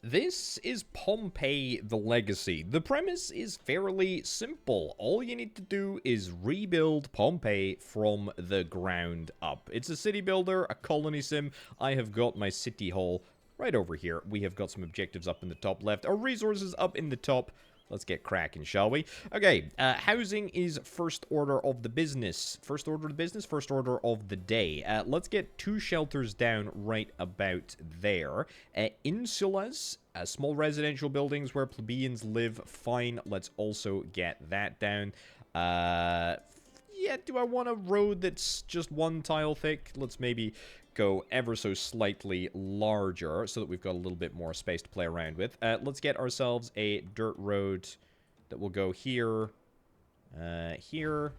This is Pompeii the Legacy. The premise is fairly simple. All you need to do is rebuild Pompeii from the ground up. It's a city builder, a colony sim. I have got my city hall right over here. We have got some objectives up in the top left. Our resources up in the top. Let's get cracking, shall we? Okay, housing is first order of the business. First order of the business, first order of the day. Let's get 2 shelters down right about there. Insulas, small residential buildings where plebeians live, fine. Let's also get that down. Yeah, do I want a road that's just 1 tile thick? Let's maybe go ever so slightly larger so that we've got a little bit more space to play around with. Let's get ourselves a dirt road that will go here, here,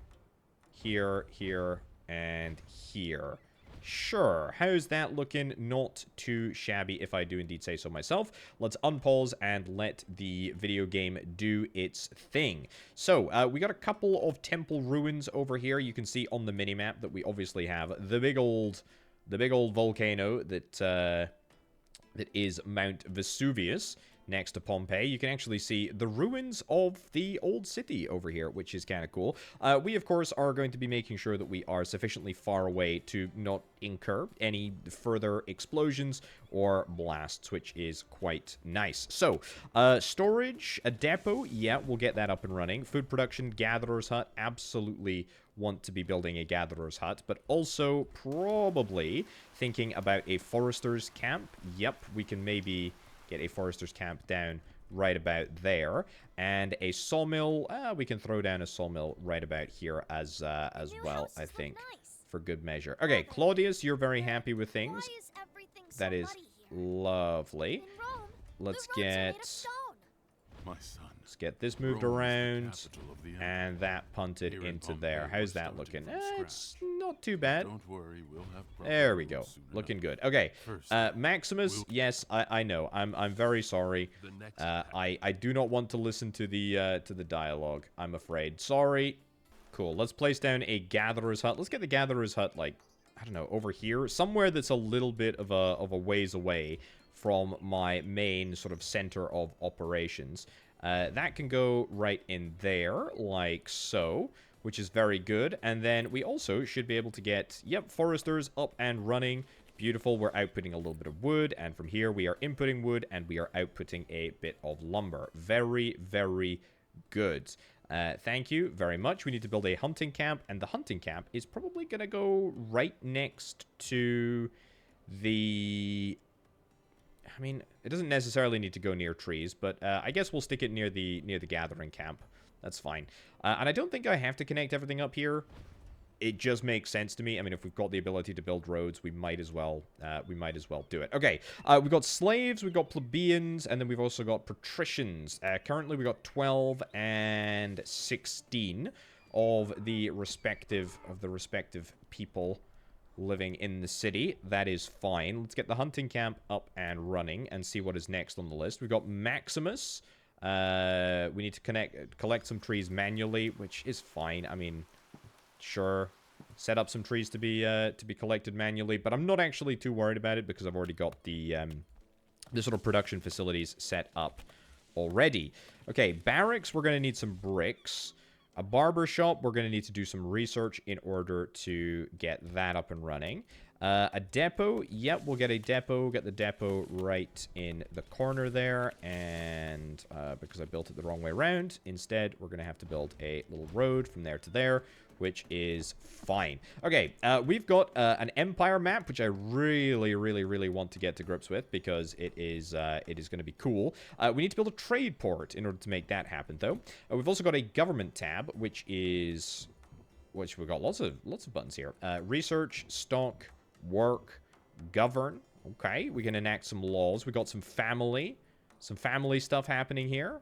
and here. Sure, how's that looking? Not too shabby, if I do indeed say so myself. Let's unpause and let the video game do its thing. So, we got a couple of temple ruins over here. You can see on the minimap that we obviously have the big old volcano that that is Mount Vesuvius next to Pompeii. You can actually see the ruins of the old city over here, which is kind of cool. We, of course, are going to be making sure that we are sufficiently far away to not incur any further explosions or blasts, which is quite nice. So, storage, a depot, yeah, we'll get that up and running. Food production, gatherer's hut, absolutely want to be building a gatherer's hut, but also probably thinking about a forester's camp. Yep, we can maybe get a forester's camp down right about there, and a sawmill. We can throw down a sawmill right about here as well, I think, for good measure. Okay, Claudius, you're very happy with things. That is lovely. Let's get this moved around, and that punted into there. How's that looking? It's not too bad. Don't worry, we'll have there we go. Looking good. Okay, Maximus, yes, I know. I'm very sorry. I do not want to listen to the dialogue, I'm afraid. Sorry. Cool. Let's place down a gatherer's hut. Let's get the gatherer's hut, like, I don't know, over here. Somewhere that's a little bit of a ways away from my main sort of center of operations. That can go right in there, like so, which is very good. And then we also should be able to get, yep, foresters up and running. Beautiful. We're outputting a little bit of wood, and from here we are inputting wood, and we are outputting a bit of lumber. Very, very good. Thank you very much. We need to build a hunting camp, and the hunting camp is probably going to go right next to the... I mean, it doesn't necessarily need to go near trees, but I guess we'll stick it near the gathering camp. That's fine. And I don't think I have to connect everything up here. It just makes sense to me. I mean, if we've got the ability to build roads, we might as well do it. Okay, we've got slaves, we've got plebeians, and then we've also got patricians. Currently, we've got 12 and 16 of the respective people living in the city. That is fine. Let's get the hunting camp up and running and see what is next on the list. We've got Maximus. We need to collect some trees manually, which is fine. I mean, sure, set up some trees to be collected manually, but I'm not actually too worried about it because I've already got the sort of production facilities set up already. Okay, barracks, we're going to need some bricks. A barber shop, we're going to need to do some research in order to get that up and running. A depot, yep, we'll get a depot. Get the depot right in the corner there. And because I built it the wrong way around, instead, we're going to have to build a little road from there to there, which is fine. Okay, we've got an empire map, which I really, really, really want to get to grips with because it is going to be cool. We need to build a trade port in order to make that happen, though. We've also got a government tab, which we've got lots of buttons here. Research, stock, work, govern. Okay, we can enact some laws. We got some family stuff happening here.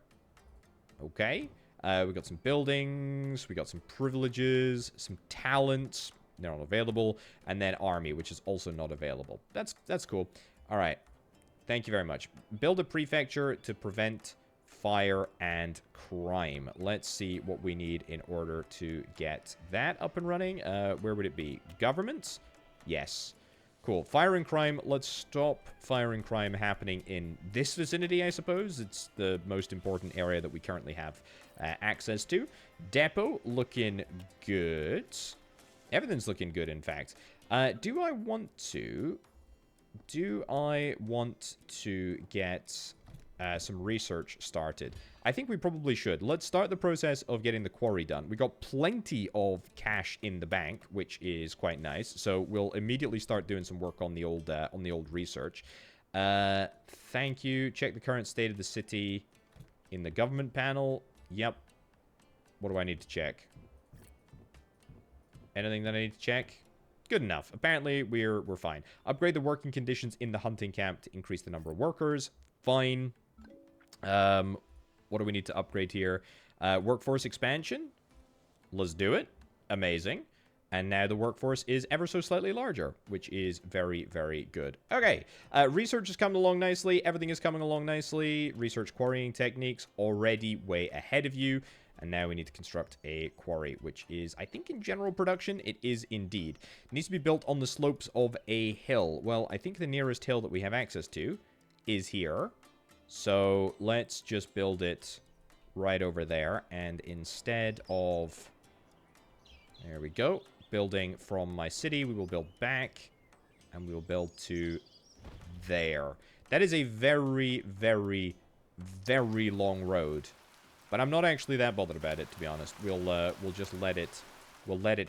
Okay. We got some buildings, we got some privileges, some talents, they're not available, and then army, which is also not available. That's cool. All right. Thank you very much. Build a prefecture to prevent fire and crime. Let's see what we need in order to get that up and running. Where would it be? Government? Yes. Cool. Fire and crime. Let's stop fire and crime happening in this vicinity, I suppose. It's the most important area that we currently have access to. Depot, looking good. Everything's looking good, in fact. Do I want to get some research started? I think we probably should. Let's start the process of getting the quarry done. We got plenty of cash in the bank, which is quite nice. So we'll immediately start doing some work on the old research. Thank you. Check the current state of the city in the government panel. Yep. What do I need to check? Anything that I need to check? Good enough. Apparently, we're fine. Upgrade the working conditions in the hunting camp to increase the number of workers. Fine. What do we need to upgrade here? Workforce expansion. Let's do it. Amazing. And now the workforce is ever so slightly larger, which is very, very good. Okay. Research is coming along nicely. Everything is coming along nicely. Research quarrying techniques already way ahead of you. And now we need to construct a quarry, which is, I think, in general production. It is indeed. It needs to be built on the slopes of a hill. Well, I think the nearest hill that we have access to is here. So let's just build it right over there. And instead of... There we go. Building from my city, we will build back. And we will build to there. That is a very, very, very long road. But I'm not actually that bothered about it, to be honest. We'll just let it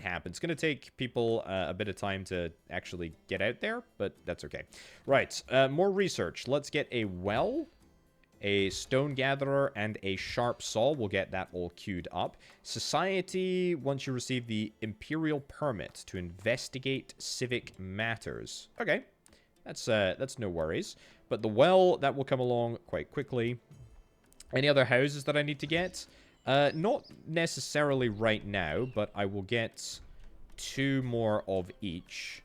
happen. It's going to take people a bit of time to actually get out there, but that's okay. Right, more research. Let's get a well, a stone gatherer, and a sharp saw. We'll get that all queued up. Society, once you receive the imperial permit to investigate civic matters. Okay, that's no worries. But the well, that will come along quite quickly. Any other houses that I need to get? Not necessarily right now, but I will get 2 more of each.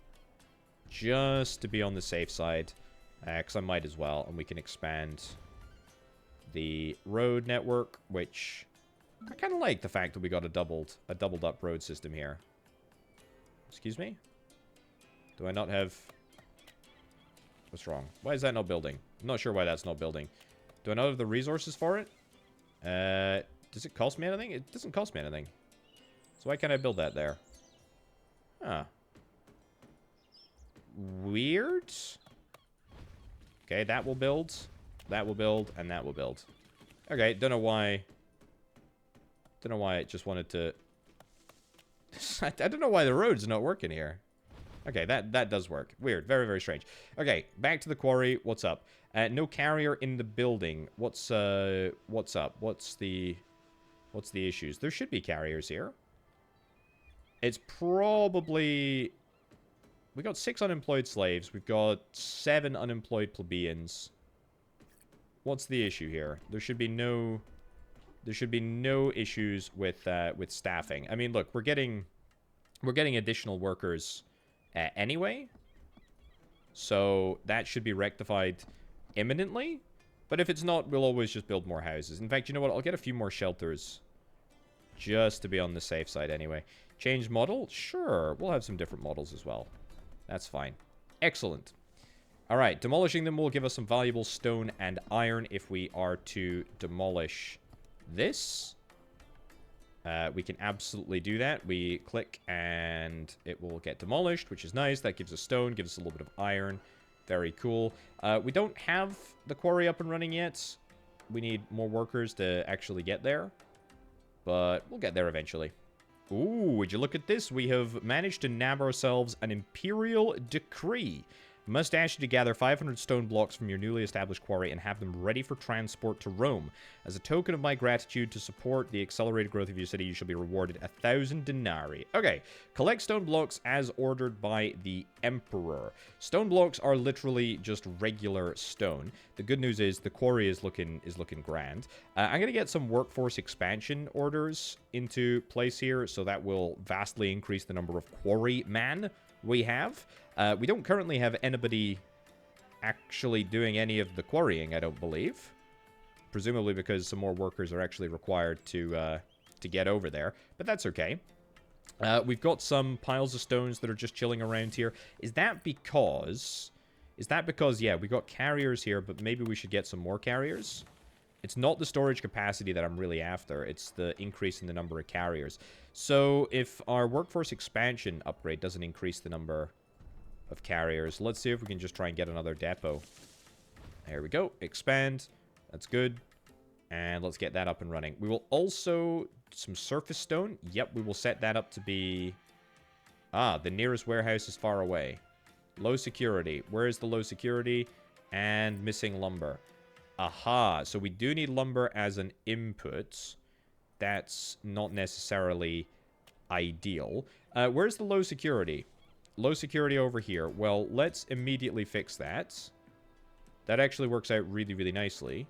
Just to be on the safe side. Because I might as well. And we can expand the road network, which I kind of like the fact that we got a doubled up road system here. Excuse me? Do I not have... What's wrong? Why is that not building? I'm not sure why that's not building. Do I not have the resources for it? Does it cost me anything? It doesn't cost me anything. So why can't I build that there? Huh. Weird. Okay, that will build. That will build. And that will build. Okay, don't know why. Don't know why it just wanted to... I don't know why the road's not working here. Okay, that does work. Weird. Very, very strange. Okay, back to the quarry. What's up? No carrier in the building. What's up? What's the issues? There should be carriers here. It's probably... We got 6 unemployed slaves. We've got 7 unemployed plebeians. What's the issue here? There should be no issues with staffing. I mean, look, we're getting additional workers anyway. So that should be rectified imminently. But if it's not, we'll always just build more houses. In fact, you know what? I'll get a few more shelters. Just to be on the safe side anyway. Change model? Sure. We'll have some different models as well. That's fine. Excellent. Alright, demolishing them will give us some valuable stone and iron if we are to demolish this. We can absolutely do that. We click and it will get demolished, which is nice. That gives us stone, gives us a little bit of iron. Very cool. We don't have the quarry up and running yet. We need more workers to actually get there. But we'll get there eventually. Ooh, would you look at this? We have managed to nab ourselves an imperial decree. Must ask you to gather 500 stone blocks from your newly established quarry and have them ready for transport to Rome. As a token of my gratitude to support the accelerated growth of your city, you shall be rewarded 1,000 denarii. Okay, collect stone blocks as ordered by the Emperor. Stone blocks are literally just regular stone. The good news is the quarry is looking grand. I'm going to get some workforce expansion orders into place here, so that will vastly increase the number of quarrymen we have. We don't currently have anybody actually doing any of the quarrying, I don't believe. Presumably because some more workers are actually required to get over there. But that's okay. We've got some piles of stones that are just chilling around here. Is that because... yeah, we got carriers here, but maybe we should get some more carriers? It's not the storage capacity that I'm really after. It's the increase in the number of carriers. So, if our workforce expansion upgrade doesn't increase the number of carriers, let's see if we can just try and get another depot. There we go. Expand. That's good. And let's get that up and running. We will also... some surface stone. Yep, we will set that up to be... ah, the nearest warehouse is far away. Low security. Where is the low security? And missing lumber. Aha. So we do need lumber as an input. That's not necessarily ideal. Where's the low security? Low security over here. Well, let's immediately fix that. That actually works out really, really nicely.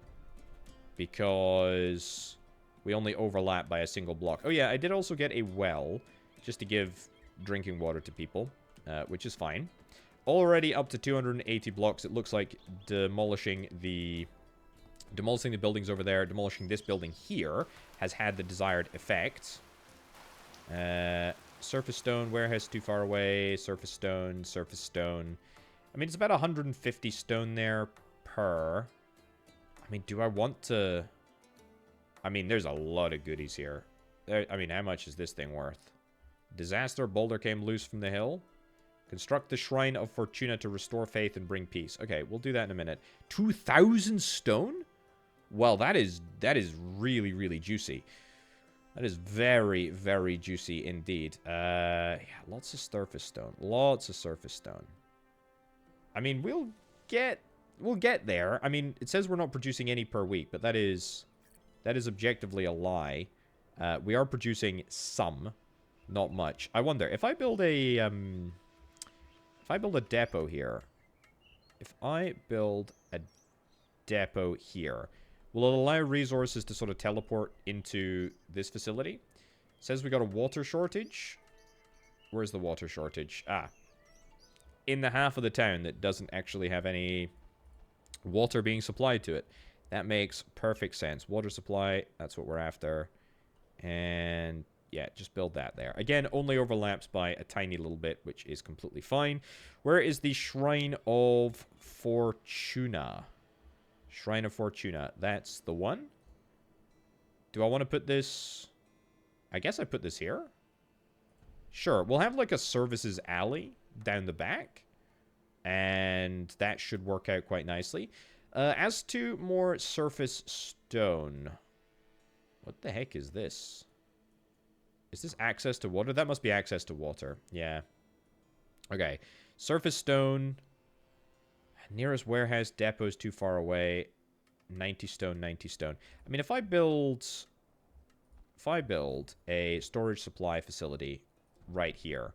Because we only overlap by a single block. Oh yeah, I did also get a well. Just to give drinking water to people. Which is fine. Already up to 280 blocks. It looks like demolishing the buildings over there, demolishing this building here, has had the desired effect. Surface stone, warehouse too far away, surface stone, surface stone. I mean, it's about 150 stone there per. I mean, do I want to... I mean, there's a lot of goodies here. I mean, how much is this thing worth? Disaster, boulder came loose from the hill. Construct the Shrine of Fortuna to restore faith and bring peace. Okay, we'll do that in a minute. 2,000 stone? Well, that is really, really juicy. That is very, very juicy indeed. Yeah, lots of surface stone. Lots of surface stone. I mean, we'll get there. I mean, it says we're not producing any per week, but that is objectively a lie. We are producing some, not much. I wonder if I build a depot here. If I build a depot here, will it allow resources to sort of teleport into this facility? It says we got a water shortage. Where's the water shortage? Ah. In the half of the town that doesn't actually have any water being supplied to it. That makes perfect sense. Water supply, that's what we're after. And yeah, just build that there. Again, only overlaps by a tiny little bit, which is completely fine. Where is the Shrine of Fortuna? Shrine of Fortuna. That's the one. Do I want to put this... I guess I put this here. Sure. We'll have like a services alley down the back. And that should work out quite nicely. As to more surface stone. What the heck is this? Is this access to water? That must be access to water. Yeah. Okay. Surface stone. Nearest warehouse depot is too far away. 90 stone, 90 stone. I mean, if I build a storage supply facility right here,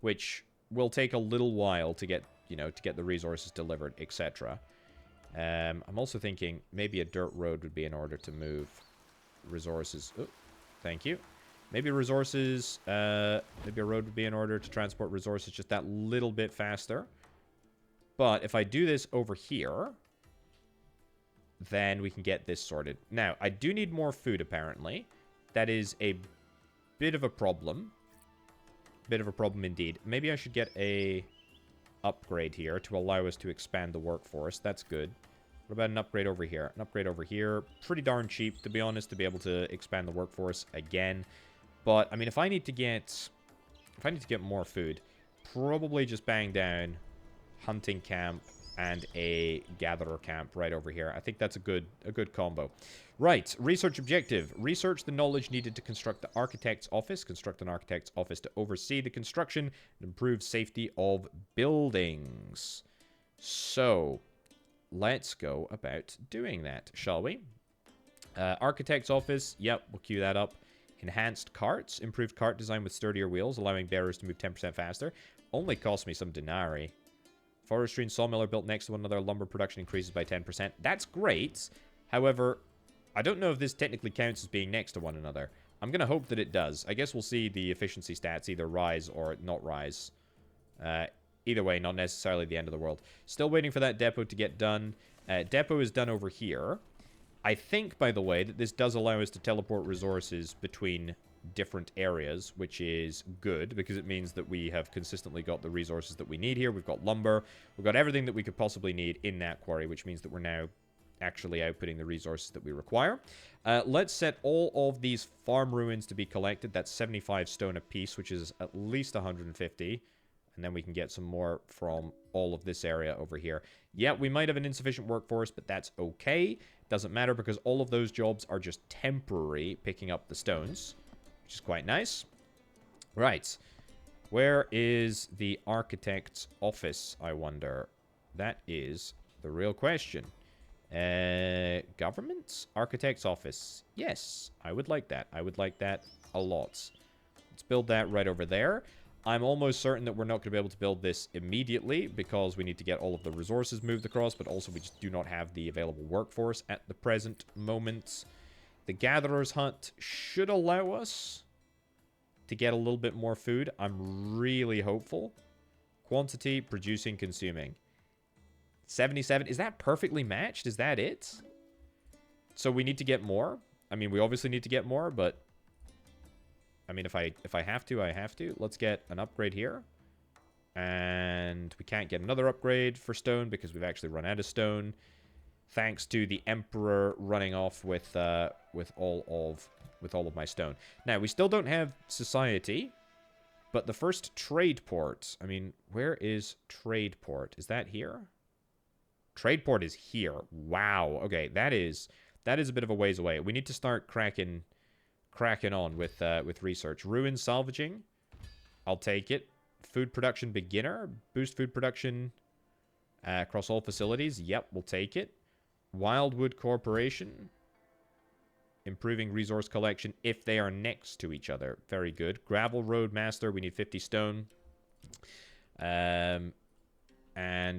which will take a little while to get, you know, to get the resources delivered, etc. I'm also thinking maybe a dirt road would be in order to move resources. Oh, thank you. Maybe resources, maybe a road would be in order to transport resources just that little bit faster. But if I do this over here, then we can get this sorted. Now, I do need more food, apparently. That is a bit of a problem. Bit of a problem indeed. Maybe I should get a upgrade here to allow us to expand the workforce. That's good. What about an upgrade over here? An upgrade over here. Pretty darn cheap, to be honest, to be able to expand the workforce again. But, I mean, if I need to get more food, probably just bang down hunting camp and a gatherer camp right over here. I think that's a good combo. Right, research objective. Research the knowledge needed to construct the architect's office. Construct an architect's office to oversee the construction and improve safety of buildings. So, let's go about doing that, shall we? Architect's office. Yep, we'll queue that up. Enhanced carts. Improved cart design with sturdier wheels, allowing bearers to move 10% faster. Only cost me some denarii. Forestry and sawmill are built next to one another. Lumber production increases by 10%. That's great. However, I don't know if this technically counts as being next to one another. I'm going to hope that it does. I guess we'll see the efficiency stats either rise or not rise. Either way, not necessarily the end of the world. Still waiting for that depot to get done. Depot is done over here. I think, by the way, that this does allow us to teleport resources between different areas, which is good because it means that we have consistently got the resources that we need here. We've got lumber. We've got everything that we could possibly need in that quarry, which means that we're now actually outputting the resources that we require. Let's set all of these farm ruins to be collected. That's 75 stone a piece, which is at least 150. And then we can get some more from all of this area over here. Yeah, we might have an insufficient workforce, but that's okay. Doesn't matter because all of those jobs are just temporary, picking up the stones, which is quite nice. Right. Where is the architect's office, I wonder? That is the real question. Government? Architect's office. Yes, I would like that. I would like that a lot. Let's build that right over there. I'm almost certain that we're not going to be able to build this immediately because we need to get all of the resources moved across, but also we just do not have the available workforce at the present moment. The Gatherer's Hut should allow us to get a little bit more food. I'm really hopeful. Quantity, producing, consuming. 77. Is that perfectly matched? Is that it? So we need to get more. I mean, we obviously need to get more, but I mean, if I have to, I have to. Let's get an upgrade here. And we can't get another upgrade for stone because we've actually run out of stone. Thanks to the Emperor running off with all of my stone. Now, we still don't have society, but the first trade port. I mean, where is trade port? Is that here? Trade port is here. Wow. Okay, that is a bit of a ways away. We need to start cracking on with research. Ruin salvaging. I'll take it. Food production beginner. Boost food production across all facilities. Yep, we'll take it. Wildwood Corporation. Improving resource collection if they are next to each other. Very good. Gravel Road Master. We need 50 stone. And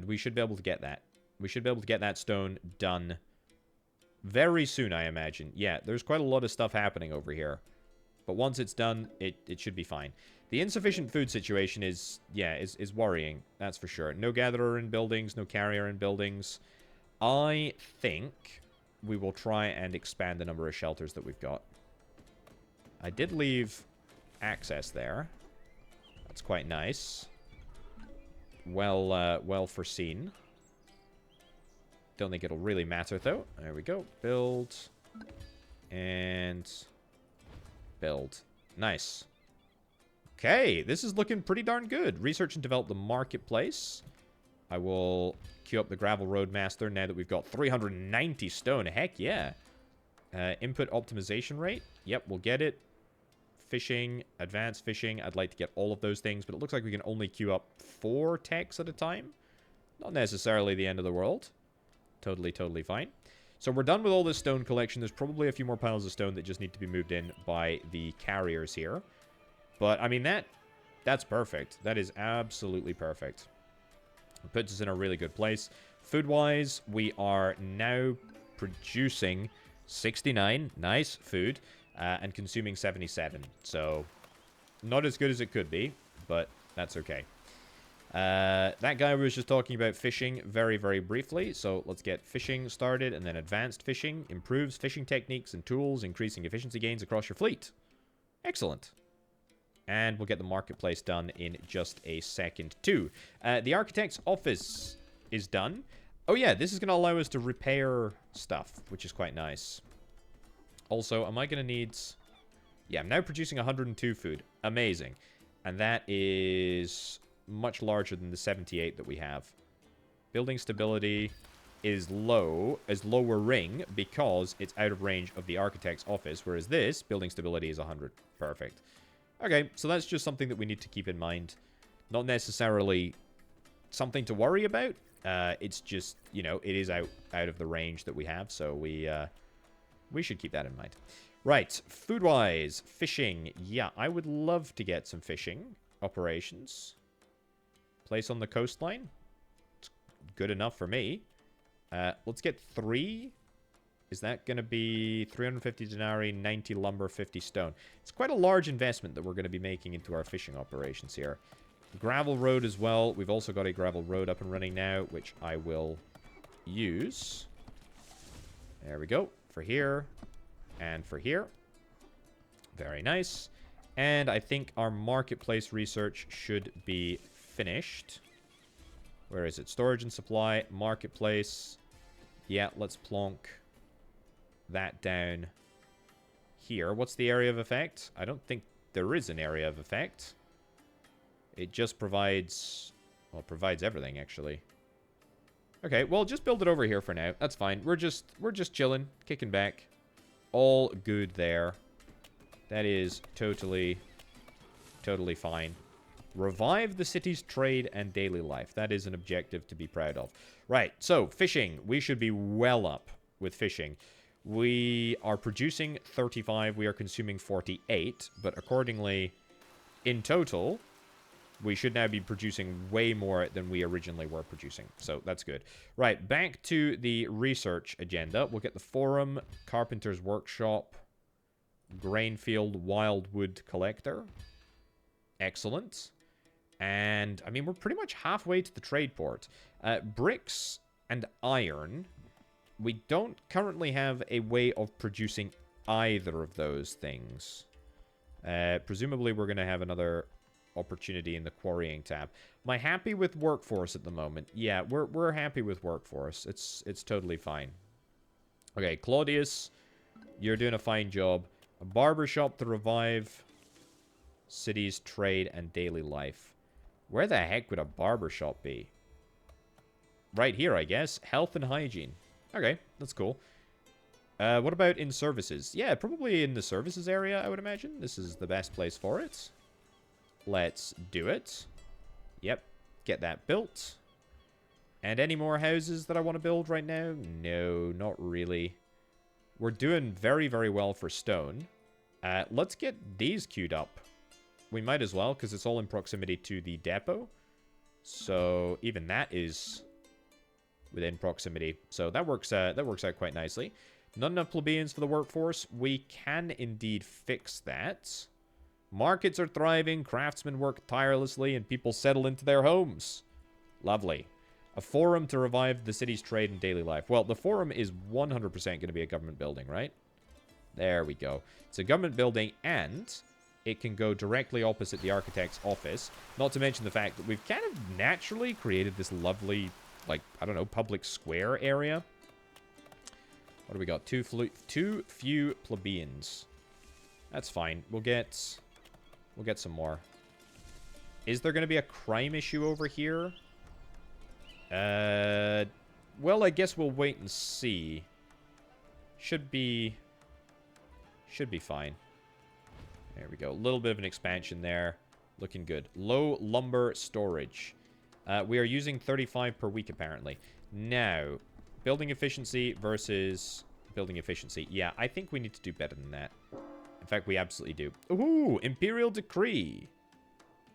we should be able to get that. We should be able to get that stone done very soon, I imagine. Yeah, there's quite a lot of stuff happening over here. But once it's done, it should be fine. The insufficient food situation is worrying. That's for sure. No gatherer in buildings, no carrier in buildings. I think we will try and expand the number of shelters that we've got. I did leave access there. That's quite nice. Well foreseen. Don't think it'll really matter, though. There we go. Build. And build. Nice. Okay, this is looking pretty darn good. Research and develop the marketplace. I will queue up the Gravel Road Master now that we've got 390 stone. Heck yeah. Input optimization rate. Yep, we'll get it. Fishing, advanced fishing. I'd like to get all of those things, but it looks like we can only queue up 4 techs at a time. Not necessarily the end of the world. Totally fine. So we're done with all this stone collection. There's probably a few more piles of stone that just need to be moved in by the carriers here. But, I mean, that's perfect. That is absolutely perfect. It puts us in a really good place. Food-wise, we are now producing 69. Nice food. And consuming 77. So, not as good as it could be, but that's okay. That guy was just talking about fishing very, very briefly. So let's get fishing started and then advanced fishing. Improves fishing techniques and tools, increasing efficiency gains across your fleet. Excellent. And we'll get the marketplace done in just a second too. The architect's office is done. Oh yeah, this is going to allow us to repair stuff, which is quite nice. Also, am I going to need... Yeah, I'm now producing 102 food. Amazing. And that is much larger than the 78 that we have. Building stability is lowering because it's out of range of the architect's office, whereas this, building stability is 100. Perfect. Okay, so that's just something that we need to keep in mind. Not necessarily something to worry about. It's just, you know, it is out of the range that we have, so we should keep that in mind. Right, food-wise, fishing. Yeah, I would love to get some fishing operations. Place on the coastline. It's good enough for me. Let's get 3. Is that going to be 350 denarii, 90 lumber, 50 stone? It's quite a large investment that we're going to be making into our fishing operations here. Gravel road as well. We've also got a gravel road up and running now, which I will use. There we go. For here and for here. Very nice. And I think our marketplace research should be finished. Where is it? Storage and supply, marketplace. Yeah, let's plonk that down here. What's the area of effect? I don't think there is an area of effect. It just provides... Well, it provides everything, actually. Okay, well, just build it over here for now. That's fine. We're just chilling, kicking back. All good there. That is totally fine. Revive the city's trade and daily life. That is an objective to be proud of. Right, so fishing. We should be well up with fishing. We are producing 35. We are consuming 48. But accordingly, in total, we should now be producing way more than we originally were producing. So that's good. Right, back to the research agenda. We'll get the forum, carpenter's workshop, grainfield, wildwood collector. Excellent. And, I mean, we're pretty much halfway to the trade port. Bricks and iron. We don't currently have a way of producing either of those things. Presumably, we're going to have another opportunity in the quarrying tab. Am I happy with workforce at the moment? Yeah, we're happy with workforce. It's totally fine. Okay, Claudius, you're doing a fine job. A barbershop to revive city's trade and daily life. Where the heck would a barbershop be? Right here, I guess. Health and hygiene. Okay, that's cool. What about in services? Yeah, probably in the services area, I would imagine. This is the best place for it. Let's do it. Yep, get that built. And any more houses that I want to build right now? No, not really. We're doing very, very well for stone. Let's get these queued up. We might as well, because it's all in proximity to the depot. So even that is within proximity. So that works out quite nicely. Not enough plebeians for the workforce. We can indeed fix that. Markets are thriving, craftsmen work tirelessly, and people settle into their homes. Lovely. A forum to revive the city's trade and daily life. Well, the forum is 100% going to be a government building, right? There we go. It's a government building, and it can go directly opposite the architect's office. Not to mention the fact that we've kind of naturally created this lovely, like, I don't know, public square area. What do we got? Too few plebeians. That's fine. We'll get some more. Is there going to be a crime issue over here? Well, I guess we'll wait and see. Should be fine. There we go. A little bit of an expansion there. Looking good. Low lumber storage. We are using 35 per week, apparently. Now, building efficiency versus building efficiency. Yeah, I think we need to do better than that. In fact, we absolutely do. Ooh, Imperial Decree.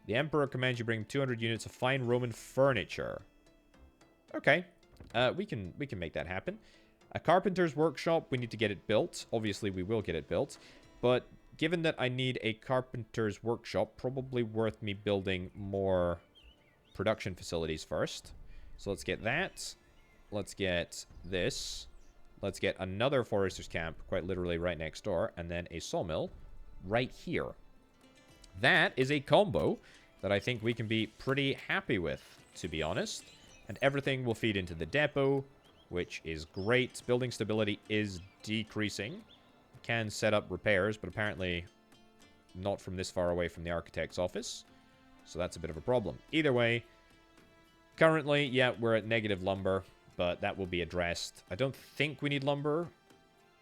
The Emperor commands you bring 200 units of fine Roman furniture. Okay. We can make that happen. A carpenter's workshop, we need to get it built. Obviously, we will get it built. But given that I need a carpenter's workshop, probably worth me building more production facilities first. So let's get that. Let's get this. Let's get another forester's camp, quite literally right next door, and then a sawmill right here. That is a combo that I think we can be pretty happy with, to be honest. And everything will feed into the depot, which is great. Building stability is decreasing. Can set up repairs, but apparently not from this far away from the architect's office. So that's a bit of a problem. Either way, currently, yeah, we're at negative lumber, but that will be addressed. I don't think we need lumber.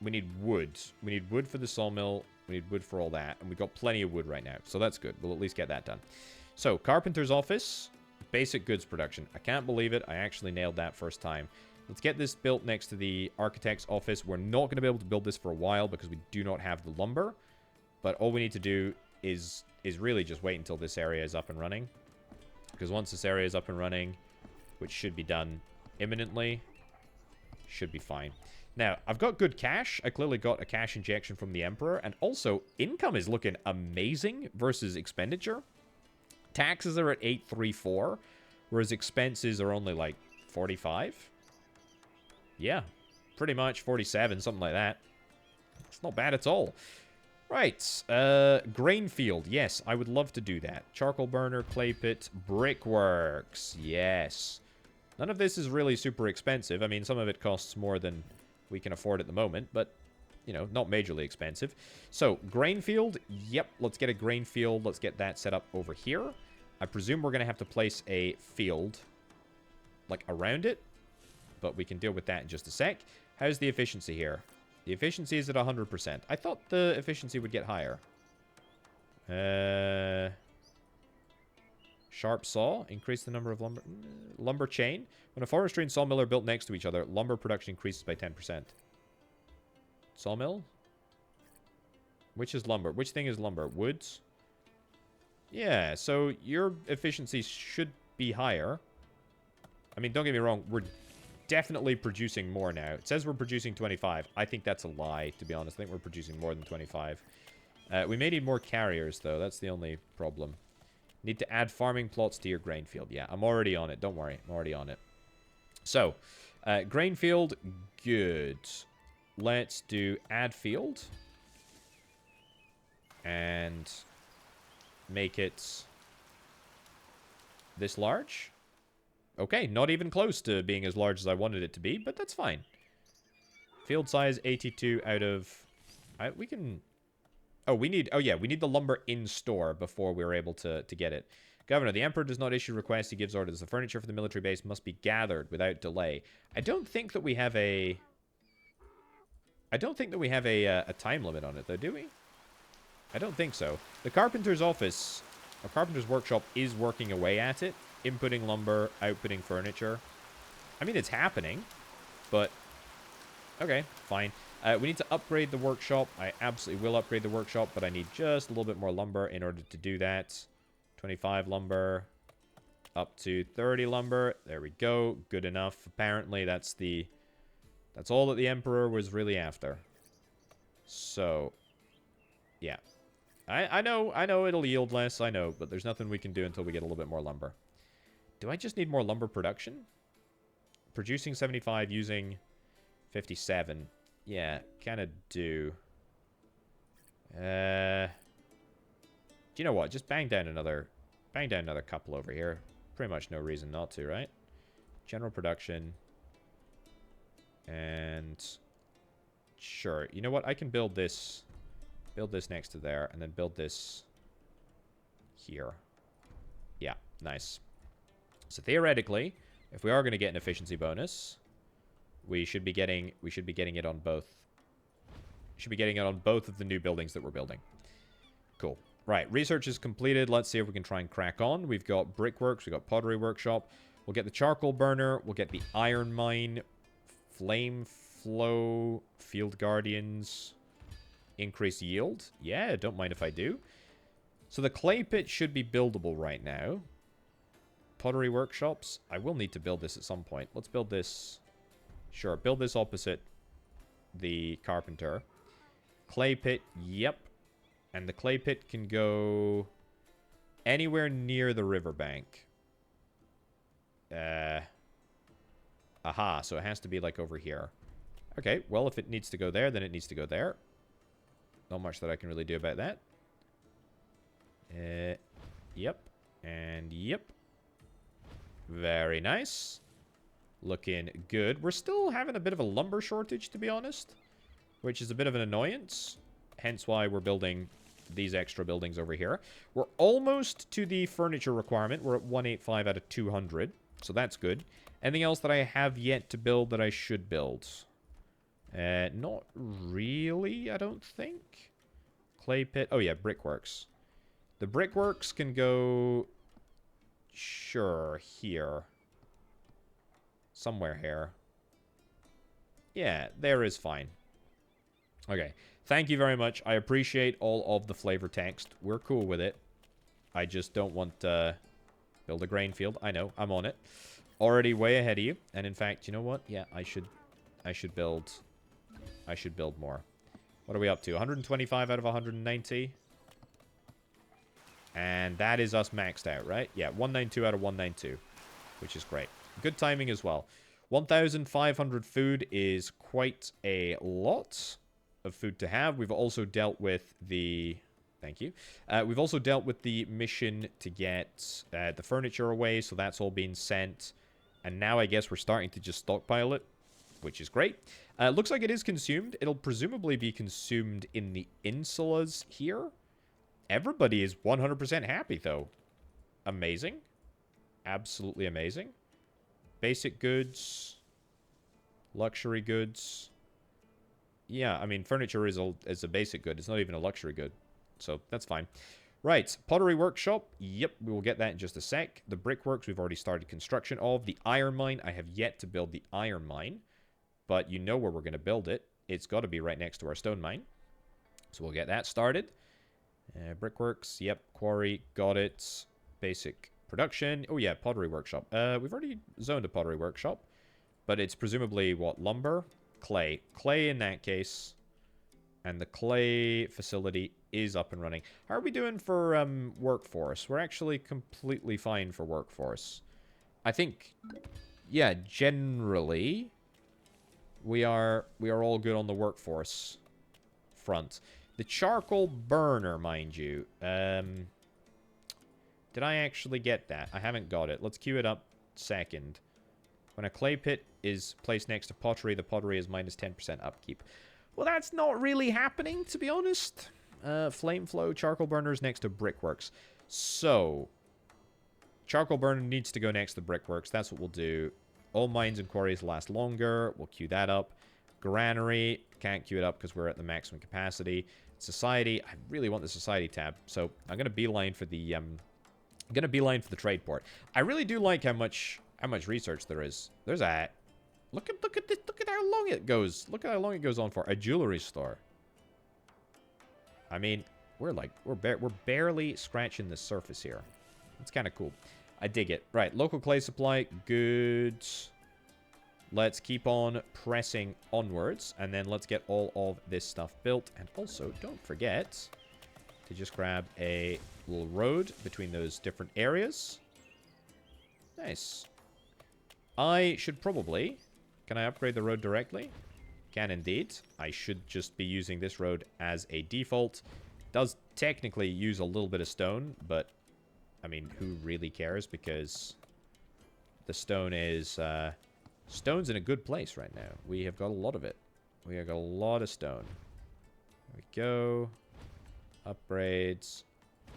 We need wood. We need wood for the sawmill. We need wood for all that. And we've got plenty of wood right now, so that's good. We'll at least get that done. So, carpenter's office, basic goods production. I can't believe it. I actually nailed that first time. Let's get this built next to the architect's office. We're not going to be able to build this for a while because we do not have the lumber. But all we need to do is really just wait until this area is up and running. Because once this area is up and running, which should be done imminently, should be fine. Now, I've got good cash. I clearly got a cash injection from the Emperor. And also, income is looking amazing versus expenditure. Taxes are at 834, whereas expenses are only like 45. Yeah, pretty much 47, something like that. It's not bad at all. Right, grain field. Yes, I would love to do that. Charcoal burner, clay pit, brickworks. Yes. None of this is really super expensive. I mean, some of it costs more than we can afford at the moment, but, you know, not majorly expensive. So, grain field. Yep, let's get a grain field. Let's get that set up over here. I presume we're going to have to place a field, like, around it, but we can deal with that in just a sec. How's the efficiency here? The efficiency is at 100%. I thought the efficiency would get higher. Sharp saw. Increase the number of lumber... lumber chain. When a forestry and sawmill are built next to each other, lumber production increases by 10%. Sawmill? Which is lumber? Which thing is lumber? Woods? Yeah, so your efficiency should be higher. I mean, don't get me wrong. We're definitely producing more now. It says we're producing 25. I think that's a lie, to be honest. I think we're producing more than 25. We may need more carriers, though. That's the only problem. Need to add farming plots to your grain field. Yeah, I'm already on it. Don't worry. I'm already on it. So, grain field, good. Let's do add field. And make it this large. Okay, not even close to being as large as I wanted it to be, but that's fine. Field size 82 out of... we can... Oh, we need... Oh, yeah, we need the lumber in store before we're able to get it. Governor, the Emperor does not issue requests. He gives orders. The furniture for the military base must be gathered without delay. I don't think that we have a... I don't think that we have a time limit on it, though, do we? I don't think so. The carpenter's office, or carpenter's workshop, is working away at it. Inputting lumber, outputting furniture. I mean, it's happening, but... Okay, fine. We need to upgrade the workshop. I absolutely will upgrade the workshop, but I need just a little bit more lumber in order to do that. 25 lumber. Up to 30 lumber. There we go. Good enough. Apparently, that's all that the Emperor was really after. So, yeah. I know it'll yield less, I know, but there's nothing we can do until we get a little bit more lumber. Do I just need more lumber production? Producing 75, using 57. Yeah, kind of do. Do you know what? Just bang down another couple over here. Pretty much no reason not to, right? General production. And sure. You know what? I can build this next to there, and then build this here. Yeah, nice. So theoretically, if we are going to get an efficiency bonus, we should be getting it on both. Should be getting it on both of the new buildings that we're building. Cool. Right, research is completed. Let's see if we can try and crack on. We've got brickworks, we've got pottery workshop. We'll get the charcoal burner, we'll get the iron mine, flame flow, field guardians, increase yield. Yeah, don't mind if I do. So the clay pit should be buildable right now. Pottery workshops. I will need to build this at some point. Let's build this. Sure, build this opposite the carpenter. Clay pit, yep. And the clay pit can go anywhere near the riverbank. Aha, so it has to be like over here. Okay, well, if it needs to go there, then it needs to go there. Not much that I can really do about that. Yep. And yep. Very nice. Looking good. We're still having a bit of a lumber shortage, to be honest. Which is a bit of an annoyance. Hence why we're building these extra buildings over here. We're almost to the furniture requirement. We're at 185 out of 200. So that's good. Anything else that I have yet to build that I should build? Not really, I don't think. Clay pit. Oh, yeah, brickworks. The brickworks can go... Sure, here. Somewhere here. Yeah, there is fine. Okay. Thank you very much. I appreciate all of the flavor text. We're cool with it. I just don't want to build a grain field. I know. I'm on it. Already way ahead of you. And in fact, you know what? Yeah, I should build more. What are we up to? 125 out of 190. And that is us maxed out, right? Yeah, 192 out of 192, which is great. Good timing as well. 1,500 food is quite a lot. of food to have. We've also dealt with the... Thank you. We've also dealt with the mission to get the furniture away, so that's all been sent. And now I guess we're starting to just stockpile it, which is great. Looks like it is consumed. It'll presumably be consumed in the insulas here. Everybody is 100% happy, though. Amazing. Absolutely amazing. Basic goods. Luxury goods. Yeah, I mean, furniture is a basic good. It's not even a luxury good. So, that's fine. Right, pottery workshop. Yep, we will get that in just a sec. The brickworks, we've already started construction of. The iron mine, I have yet to build the iron mine. But you know where we're going to build it. It's got to be right next to our stone mine. So, we'll get that started. Brickworks, yep. Quarry, got it. Basic production. Oh, yeah, pottery workshop. We've already zoned a pottery workshop. But it's presumably, what, lumber? Clay. Clay in that case. And the clay facility is up and running. How are we doing for workforce? We're actually completely fine for workforce. I think, yeah, generally, we are all good on the workforce front. The charcoal burner, mind you. Did I actually get that? I haven't got it. Let's queue it up second. When a clay pit is placed next to pottery, the pottery is minus 10% upkeep. Well, that's not really happening, to be honest. Flame flow, charcoal burners next to brickworks. So, charcoal burner needs to go next to the brickworks. That's what we'll do. All mines and quarries last longer. We'll queue that up. Granary, can't queue it up because we're at the maximum capacity. Society, I really want the society tab. So, I'm going to beeline for the trade port. I really do like how much research there is. There's a... Look at this. Look at how long it goes. Look at how long it goes on for. A jewelry store. I mean, we're barely scratching the surface here. It's kind of cool. I dig it. Right, local clay supply. Good. Let's keep on pressing onwards. And then let's get all of this stuff built. And also, don't forget to just grab a little road between those different areas. Nice. I should probably... Can I upgrade the road directly? Can indeed. I should just be using this road as a default. Does technically use a little bit of stone, but I mean, who really cares? Because the stone is... stone's in a good place right now. We have got a lot of it. We have got a lot of stone. There we go. Upgrades.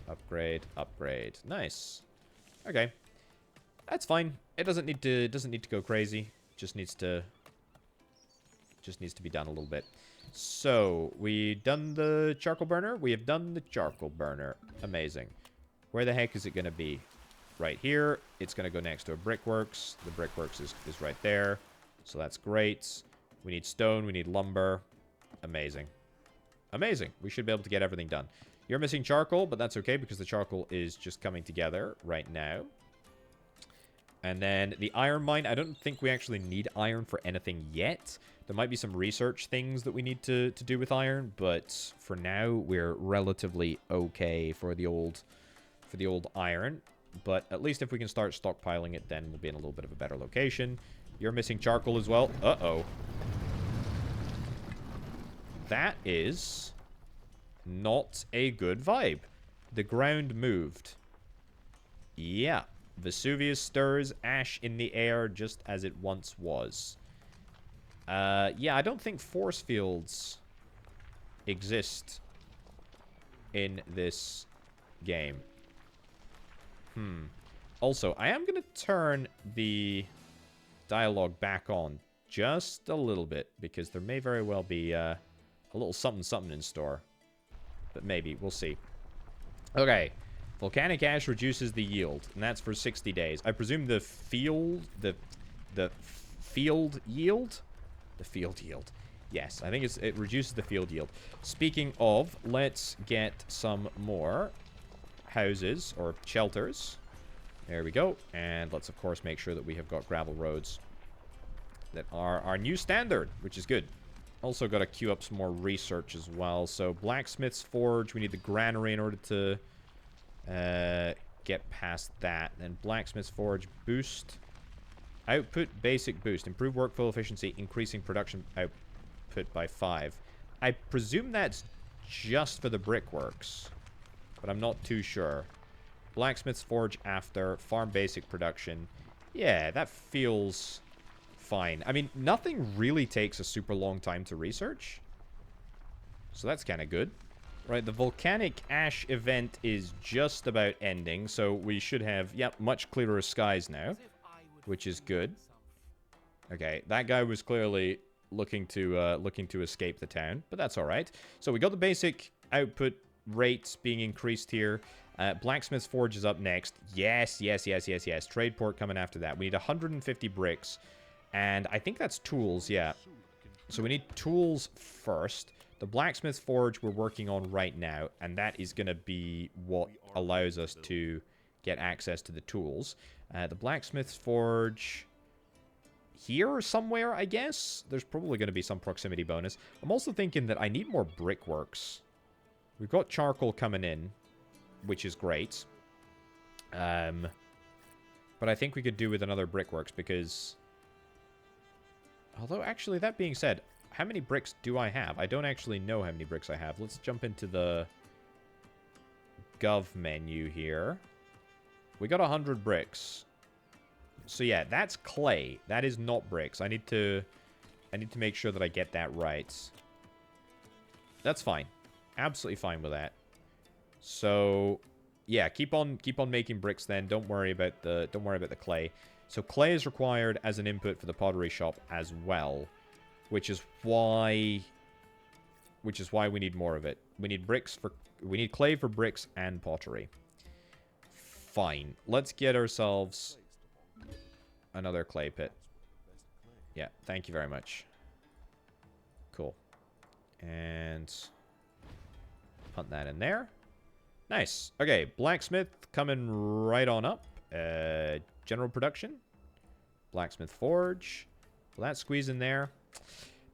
Upgrade. Upgrade. Nice. Okay. That's fine. It doesn't need to go crazy. Just needs to be done a little bit. So, we done the charcoal burner? We have done the charcoal burner. Amazing. Where the heck is it going to be? Right here. It's going to go next to a brickworks. The brickworks is right there. So that's great. We need stone. We need lumber. Amazing. Amazing. We should be able to get everything done. You're missing charcoal, but that's okay because the charcoal is just coming together right now. And then the iron mine, I don't think we actually need iron for anything yet. There might be some research things that we need to do with iron, but for now we're relatively okay for the old iron. But at least if we can start stockpiling it, then we'll be in a little bit of a better location. You're missing charcoal as well. Uh-oh. That is not a good vibe. The ground moved. Yeah. Vesuvius stirs, ash in the air, just as it once was. Yeah, I don't think force fields exist in this game. Also, I am going to turn the dialogue back on just a little bit, because there may very well be a little something in store. But maybe, we'll see. Okay. Volcanic ash reduces the yield, and that's for 60 days. I presume the field yield? The field yield. Yes, I think it reduces the field yield. Speaking of, let's get some more houses, or shelters. There we go. And let's, of course, make sure that we have got gravel roads that are our new standard, which is good. Also got to queue up some more research as well. So, blacksmith's forge. We need the granary in order to... get past that. Then blacksmith's forge boost. Output basic boost. Improve workflow efficiency, increasing production output by 5. I presume that's just for the brickworks, but I'm not too sure. Blacksmith's Forge after, farm basic production. Yeah, that feels fine. I mean, nothing really takes a super long time to research, so that's kind of good. Right, the volcanic ash event is just about ending, so we should have, yep, much clearer skies now, which is good. Okay, that guy was clearly looking to escape the town, but that's all right. So we got the basic output rates being increased here. Blacksmith's Forge is up next. Yes, yes, yes, yes, yes. Trade port coming after that. We need 150 bricks, and I think that's tools, yeah. So we need tools first. The Blacksmith's Forge we're working on right now, and that is going to be what allows us to get access to the tools. The Blacksmith's Forge here somewhere, I guess? There's probably going to be some proximity bonus. I'm also thinking that I need more brickworks. We've got charcoal coming in, which is great. But I think we could do with another brickworks because... Although, actually, that being said, how many bricks do I have? I don't actually know how many bricks I have. Let's jump into the Gov menu here. We got 100 bricks. So yeah, that's clay. That is not bricks. I need to make sure that I get that right. That's fine. Absolutely fine with that. So yeah, keep on making bricks then. Don't worry about the clay. So clay is required as an input for the pottery shop as well, which is why we need more of it. We need clay for bricks and pottery. Fine. Let's get ourselves another clay pit. Yeah, thank you very much. Cool. And punt that in there. Nice. Okay, blacksmith coming right on up. General production. Blacksmith forge. Will that squeeze in there?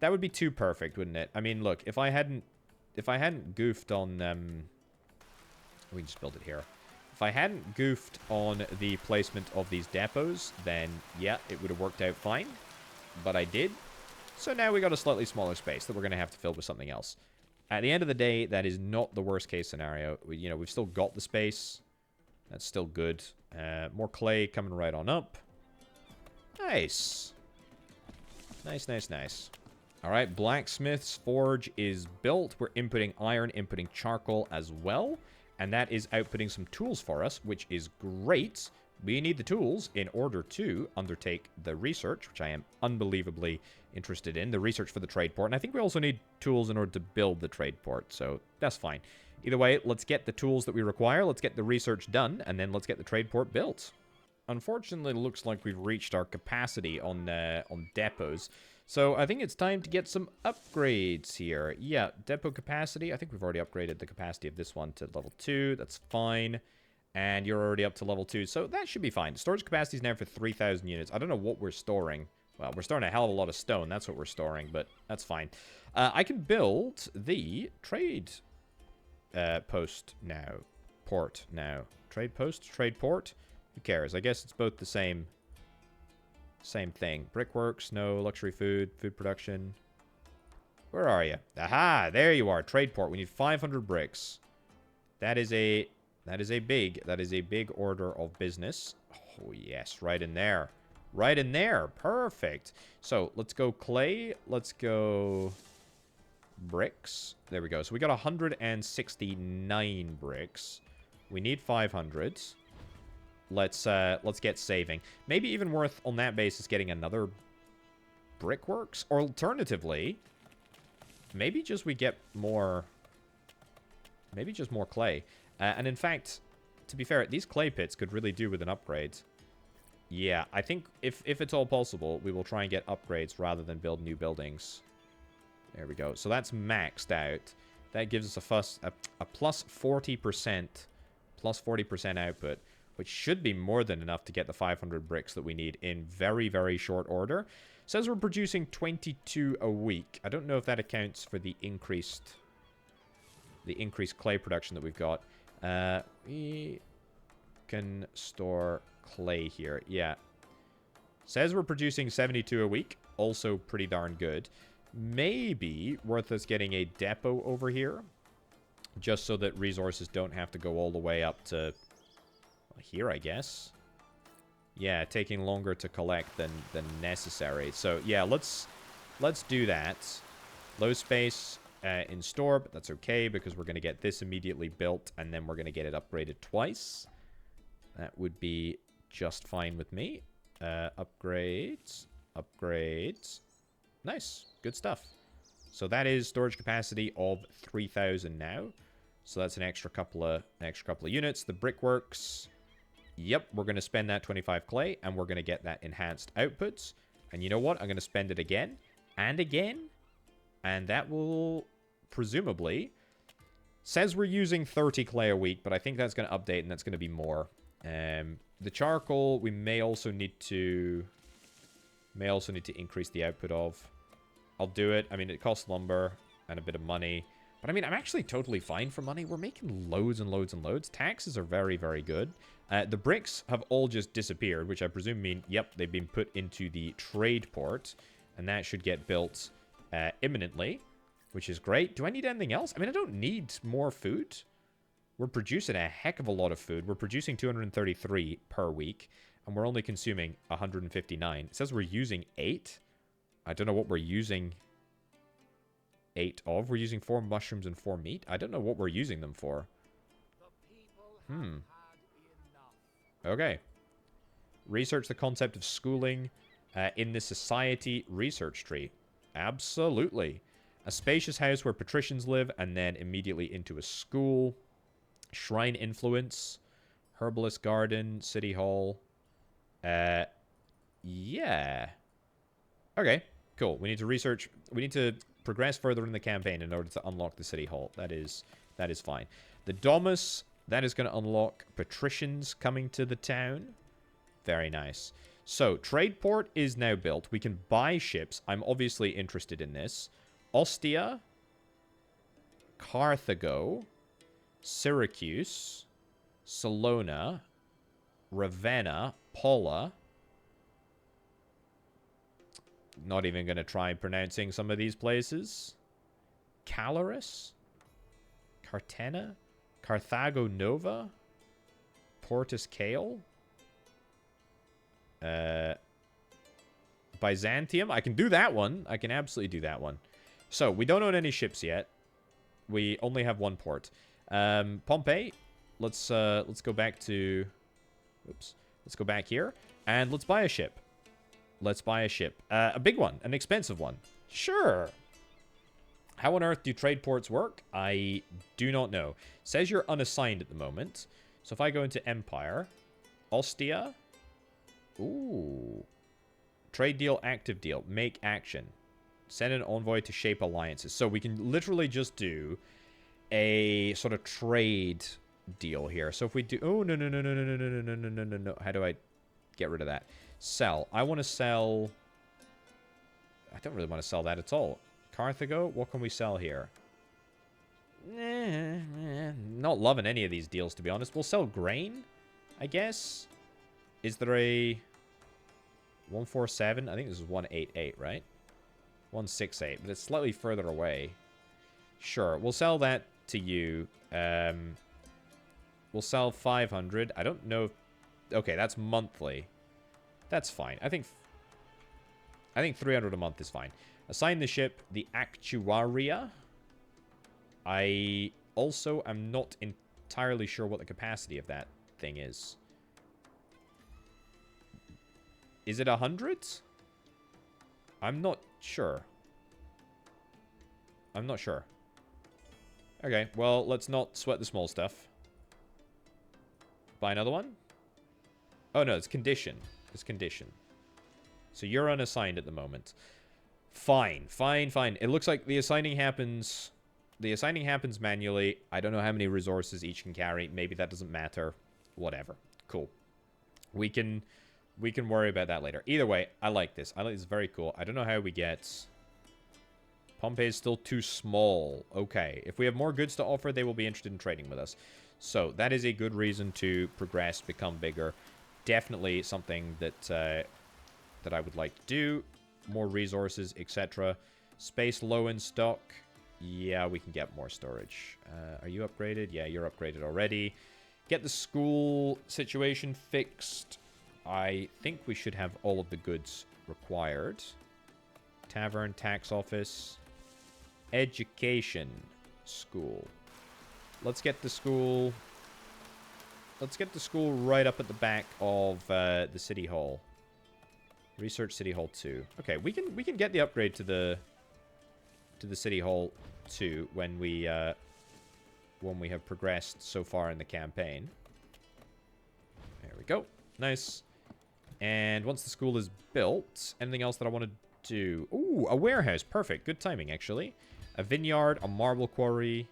That would be too perfect, wouldn't it? I mean, look, if I hadn't goofed on we can just build it here. If I hadn't goofed on the placement of these depots, then yeah, it would have worked out fine. But I did. So now we got a slightly smaller space that we're going to have to fill with something else. At the end of the day, that is not the worst case scenario. You know, we've still got the space. That's still good. More clay coming right on up. Nice. Nice, nice, nice. All right, blacksmith's forge is built. We're inputting iron, inputting charcoal as well. And that is outputting some tools for us, which is great. We need the tools in order to undertake the research, which I am unbelievably interested in. The research for the trade port. And I think we also need tools in order to build the trade port. So that's fine. Either way, let's get the tools that we require. Let's get the research done. And then let's get the trade port built. Unfortunately, it looks like we've reached our capacity on depots. So I think it's time to get some upgrades here. Yeah, depot capacity. I think we've already upgraded the capacity of this one to level 2. That's fine. And you're already up to level 2. So that should be fine. Storage capacity is now for 3,000 units. I don't know what we're storing. Well, we're storing a hell of a lot of stone. That's what we're storing, but that's fine. I can build the trade post now. Port now. Trade post? Trade port? Who cares? I guess it's both the same thing. Brickworks, no. Luxury food, food production. Where are you? Aha! There you are. Trade port. We need 500 bricks. That is a big order of business. Oh, yes. Right in there. Right in there. Perfect. So, let's go clay. Let's go bricks. There we go. So, we got 169 bricks. We need 500. Let's get saving. Maybe even worth, on that basis, getting another brickworks. Or alternatively, maybe just we get more... Maybe just more clay. And in fact, to be fair, these clay pits could really do with an upgrade. Yeah, I think if it's all possible, we will try and get upgrades rather than build new buildings. There we go. So that's maxed out. That gives us a plus 40%. Plus 40% output. Which should be more than enough to get the 500 bricks that we need in very, very short order. It says we're producing 22 a week. I don't know if that accounts for the increased clay production that we've got. We can store clay here. Yeah. Says we're producing 72 a week. Also pretty darn good. maybe worth us getting a depot over here. Just so that resources don't have to go all the way up to here, I guess. Yeah, taking longer to collect than necessary. So, yeah, let's do that. Low space in store, but that's okay because we're going to get this immediately built and then we're going to get it upgraded twice. That would be just fine with me. Upgrades. Upgrades. Nice. Good stuff. So that is storage capacity of 3,000 now. So that's an extra couple of units. The brickworks. Yep, we're going to spend that 25 clay and we're going to get that enhanced outputs. And you know what? I'm going to spend it again and again. And that will presumably says we're using 30 clay a week, but I think that's going to update and that's going to be more. The charcoal we may also need to increase the output of. I'll do it. I mean, it costs lumber and a bit of money. But, I mean, I'm actually totally fine for money. We're making loads and loads and loads. Taxes are very, very good. The bricks have all just disappeared, which I presume mean, yep, they've been put into the trade port. And that should get built imminently, which is great. Do I need anything else? I mean, I don't need more food. We're producing a heck of a lot of food. We're producing 233 per week, and we're only consuming 159. It says we're using 8. I don't know what we're using 8 of. We're using 4 mushrooms and 4 meat. I don't know what we're using them for. Okay. Research the concept of schooling in the society research tree. Absolutely. A spacious house where patricians live, and then immediately into a school. Shrine influence. Herbalist garden. City hall. Yeah. Okay, cool. We need to research. We need to progress further in the campaign in order to unlock the city hall. That is fine. The Domus, that is going to unlock patricians coming to the town. Very nice. So, trade port is now built. We can buy ships. I'm obviously interested in this. Ostia, Carthago, Syracuse, Salona, Ravenna, Paula. Not even going to try pronouncing some of these places. Calaris, Cartena, Carthago Nova, Portus Cale, Byzantium. I can do that one. I can absolutely do that one. So, we don't own any ships yet. We only have one port. Pompeii. Let's go back to... Oops. Let's go back here. And let's buy a ship. Let's buy a ship. A big one. An expensive one. Sure. How on earth do trade ports work? I do not know. Says you're unassigned at the moment. So if I go into Empire. Ostia. Ooh. Trade deal, active deal. Make action. Send an envoy to shape alliances. So we can literally just do a sort of trade deal here. So if we do... Oh, no. How do I get rid of that? Sell. I want to sell... I don't really want to sell that at all. Carthago, what can we sell here? Not loving any of these deals, to be honest. We'll sell grain, I guess. Is there a... 147? I think this is 188, right? 168, but it's slightly further away. Sure, we'll sell that to you. We'll sell 500. I don't know if... Okay, that's monthly. That's fine. I think 300 a month is fine. Assign the ship, the Actuaria. I also am not entirely sure what the capacity of that thing is. Is it 100? I'm not sure. I'm not sure. Okay, well, let's not sweat the small stuff. Buy another one? Oh, no, it's condition. It's condition. So you're unassigned at the moment. Fine. It looks like the assigning happens... The assigning happens manually. I don't know how many resources each can carry. Maybe that doesn't matter. Whatever. Cool. We can worry about that later. Either way, I like this. I like this. Very cool. I don't know how we get... Pompeii is still too small. Okay. If we have more goods to offer, they will be interested in trading with us. So, that is a good reason to progress, become bigger. Definitely something that I would like to do. More resources, etc. Space low in stock. Yeah, we can get more storage. Are you upgraded? Yeah, you're upgraded already. Get the school situation fixed. I think we should have all of the goods required. Tavern, tax office, education, school. Let's get the school. Let's get the school right up at the back of the city hall. Research City Hall 2. Okay, we can get the upgrade to the City Hall 2 when we have progressed so far in the campaign. There we go. Nice. And once the school is built, anything else that I want to do? Ooh, a warehouse. Perfect. Good timing, actually. A vineyard, a marble quarry,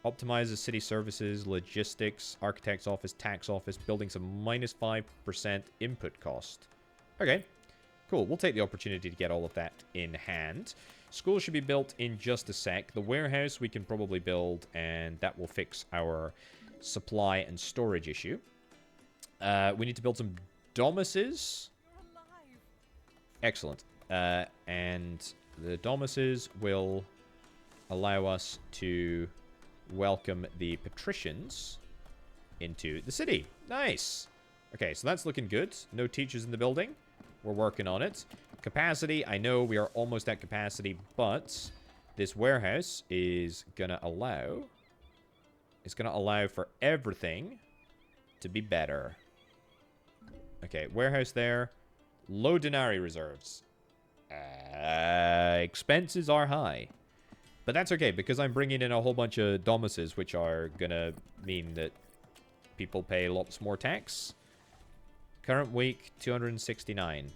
optimizes city services, logistics, architect's office, tax office, building some -5% input cost. Okay, cool. We'll take the opportunity to get all of that in hand. School should be built in just a sec. The warehouse we can probably build, and that will fix our supply and storage issue. We need to build some domuses. Excellent. And the domuses will allow us to welcome the patricians into the city. Nice. Okay, so that's looking good. No teachers in the building. We're working on it. Capacity, I know we are almost at capacity, but this warehouse is gonna allow... It's gonna allow for everything to be better. Okay, warehouse there. Low denarii reserves. Expenses are high. But that's okay, because I'm bringing in a whole bunch of domuses, which are gonna mean that people pay lots more tax. Current week, 269.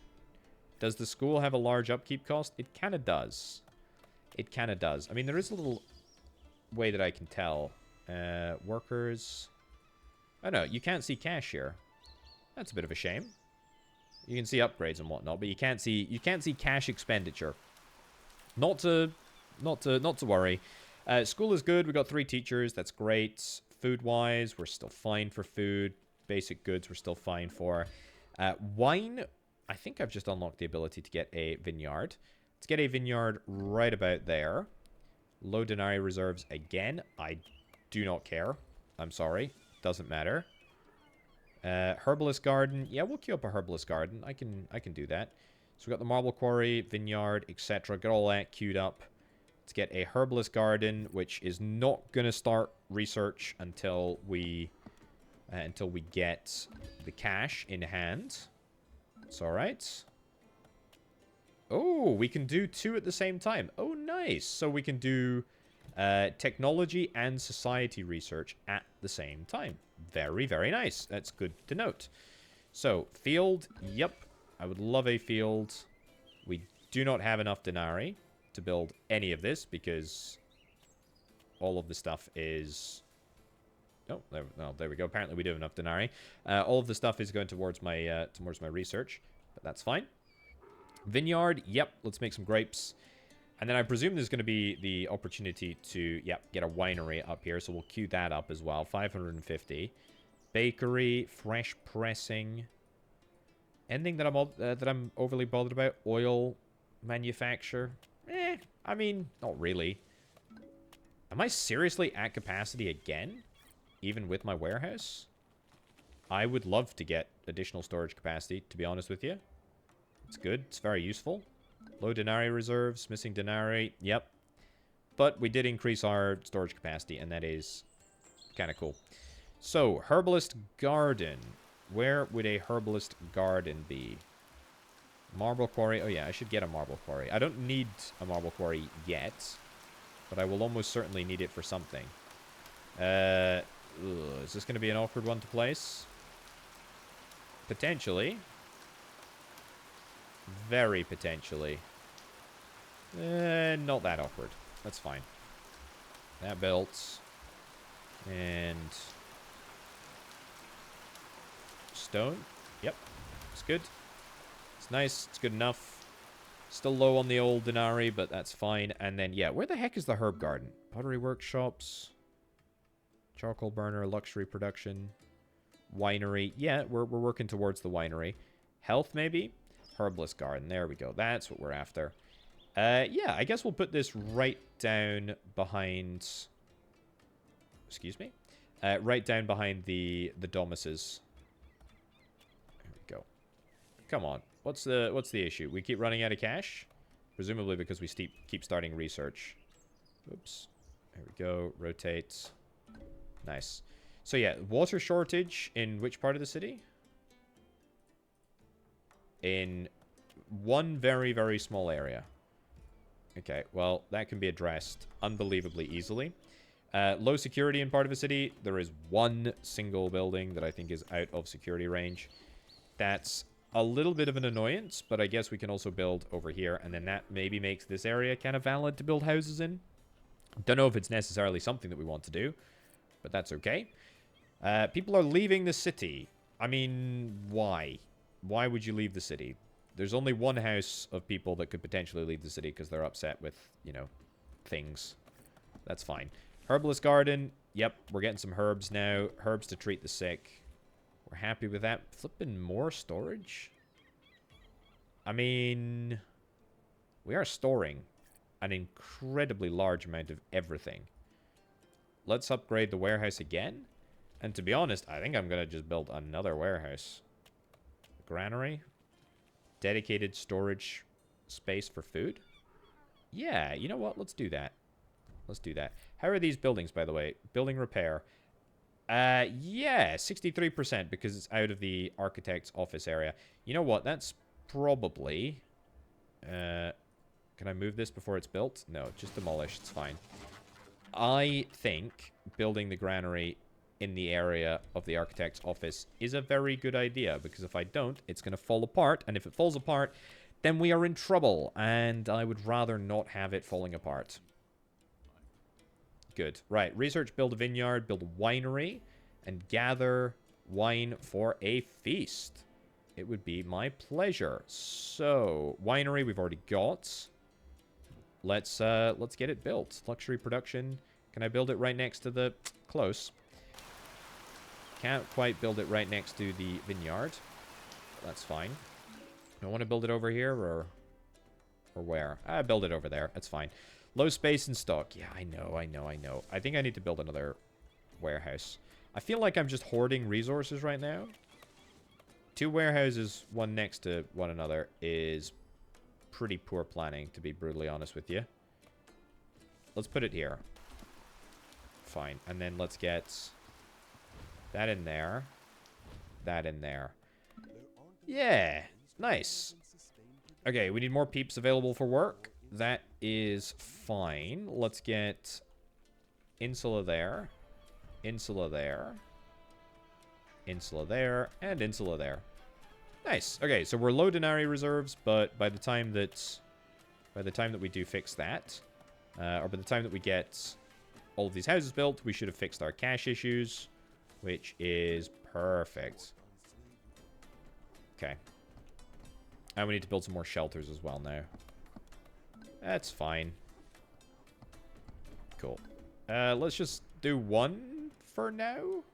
Does the school have a large upkeep cost? It kind of does. It kind of does. I mean, there is a little way that I can tell. Workers. Oh, no, you can't see cash here. That's a bit of a shame. You can see upgrades and whatnot, but you can't see cash expenditure. Not to worry. School is good. We got 3 teachers. That's great. Food-wise, we're still fine for food. Basic goods, we're still fine for. Wine, I think I've just unlocked the ability to get a vineyard. Let's get a vineyard right about there. Low denarii reserves again. I do not care. I'm sorry. Doesn't matter. Herbalist garden. Yeah, we'll queue up a herbalist garden. I can do that. So we got the marble quarry, vineyard, etc. Get all that queued up. Let's get a herbalist garden, which is not going to start research until we get the cash in hand. It's all right. Oh, we can do 2 at the same time. Oh, nice. So we can do technology and society research at the same time. Very, very nice. That's good to note. So, field. Yep. I would love a field. We do not have enough denarii to build any of this because all of the stuff is... Oh, there we go. Apparently we do have enough denarii. All of the stuff is going towards my research, but that's fine. Vineyard, yep. Let's make some grapes. And then I presume there's going to be the opportunity to, yep, get a winery up here. So we'll queue that up as well. 550. Bakery, fresh pressing. Anything that I'm overly bothered about? Oil manufacture? I mean, not really. Am I seriously at capacity again? Even with my warehouse? I would love to get additional storage capacity, to be honest with you. It's good. It's very useful. Low denarii reserves, missing denarii. Yep. But we did increase our storage capacity, and that is kind of cool. So, herbalist garden. Where would a herbalist garden be? Marble quarry. Oh, yeah, I should get a marble quarry. I don't need a marble quarry yet, but I will almost certainly need it for something. Is this going to be an awkward one to place? Potentially. Very potentially. Not that awkward. That's fine. That built. And... stone. Yep. It's good. It's nice. It's good enough. Still low on the old denarii, but that's fine. And then, yeah, where the heck is the herb garden? Pottery workshops. Charcoal burner, luxury production. Winery. Yeah, we're working towards the winery. Health, maybe? Herbalist garden. There we go. That's what we're after. Yeah, I guess we'll put this right down behind... Excuse me? Right down behind the domuses. There we go. Come on. What's the issue? We keep running out of cash? Presumably because we keep starting research. Oops. There we go. Rotate. Nice. So yeah, water shortage in which part of the city? In one very, very small area. Okay, well, that can be addressed unbelievably easily. Low security in part of the city. There is one single building that I think is out of security range. That's a little bit of an annoyance, but I guess we can also build over here, and then that maybe makes this area kind of valid to build houses in. Don't know if it's necessarily something that we want to do, but that's okay. People are leaving the city. I mean, why? Why would you leave the city? There's only one house of people that could potentially leave the city because they're upset with, you know, things. That's fine. Herbalist garden. Yep, we're getting some herbs now. Herbs to treat the sick. We're happy with that. Flipping more storage? I mean, we are storing an incredibly large amount of everything. Let's upgrade the warehouse again. And to be honest, I think I'm going to just build another warehouse. Granary. Dedicated storage space for food. Yeah, you know what? Let's do that. Let's do that. How are these buildings, by the way? Building repair. Yeah, 63% because it's out of the architect's office area. You know what? That's probably... can I move this before it's built? No, just demolish. It's fine. I think building the granary in the area of the architect's office is a very good idea, because if I don't, it's going to fall apart, and if it falls apart, then we are in trouble, and I would rather not have it falling apart. Good. Right, research, build a vineyard, build a winery, and gather wine for a feast. It would be my pleasure. So, winery we've already got. Let's get it built. Luxury production. Can I build it right next to the... Close. Can't quite build it right next to the vineyard. That's fine. I want to build it over here, or where? Build it over there. That's fine. Low space in stock. Yeah, I know. I think I need to build another warehouse. I feel like I'm just hoarding resources right now. 2 warehouses, one next to one another, is pretty poor planning, to be brutally honest with you. Let's put it here. Fine. And then let's get that in there. That in there. Yeah. Nice. Okay, we need more peeps available for work. That is fine. Let's get insula there. Insula there. Insula there. And insula there. Nice. Okay, so we're low denari reserves, but by the time that we do fix that, or by the time that we get all of these houses built, we should have fixed our cash issues, which is perfect. Okay. And we need to build some more shelters as well now. That's fine. Cool. Let's just do 1 for now.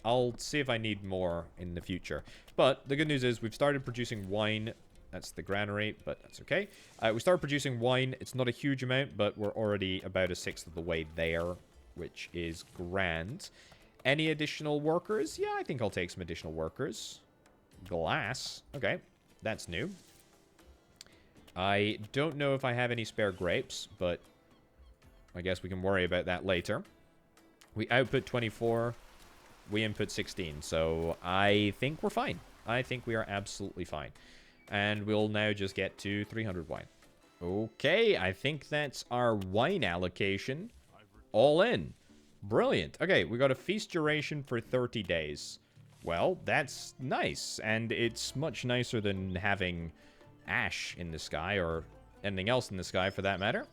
I'll see if I need more in the future. But the good news is we've started producing wine. That's the granary, but that's okay. We started producing wine. It's not a huge amount, but we're already about 1/6 of the way there, which is grand. Any additional workers? Yeah, I think I'll take some additional workers. Glass. Okay, that's new. I don't know if I have any spare grapes, but I guess we can worry about that later. We output 24. We input 16, so I think we're fine. I think we are absolutely fine. And we'll now just get to 300 wine. Okay, I think that's our wine allocation. All in. Brilliant. Okay, we got a feast duration for 30 days. Well, that's nice, and it's much nicer than having ash in the sky, or anything else in the sky for that matter.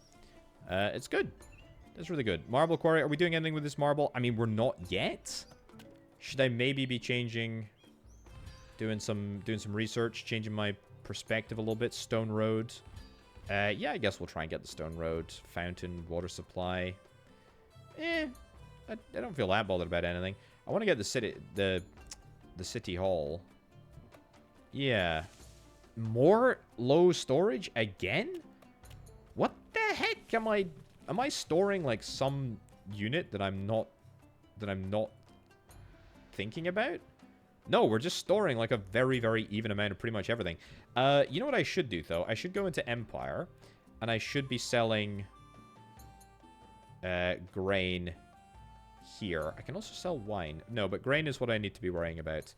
It's good. That's really good. Marble quarry. Are we doing anything with this marble? I mean, we're not yet. Should I maybe be changing, doing some research, changing my perspective a little bit? Stone road. Yeah, I guess we'll try and get the stone road. Fountain, water supply. I don't feel that bothered about anything. I want to get the city hall. Yeah. More low storage again? What the heck am I storing like some unit that I'm not thinking about? No, we're just storing like a very, very even amount of pretty much everything. You know what I should do though? I should go into Empire and I should be selling grain here. I can also sell wine. No, but grain is what I need to be worrying about.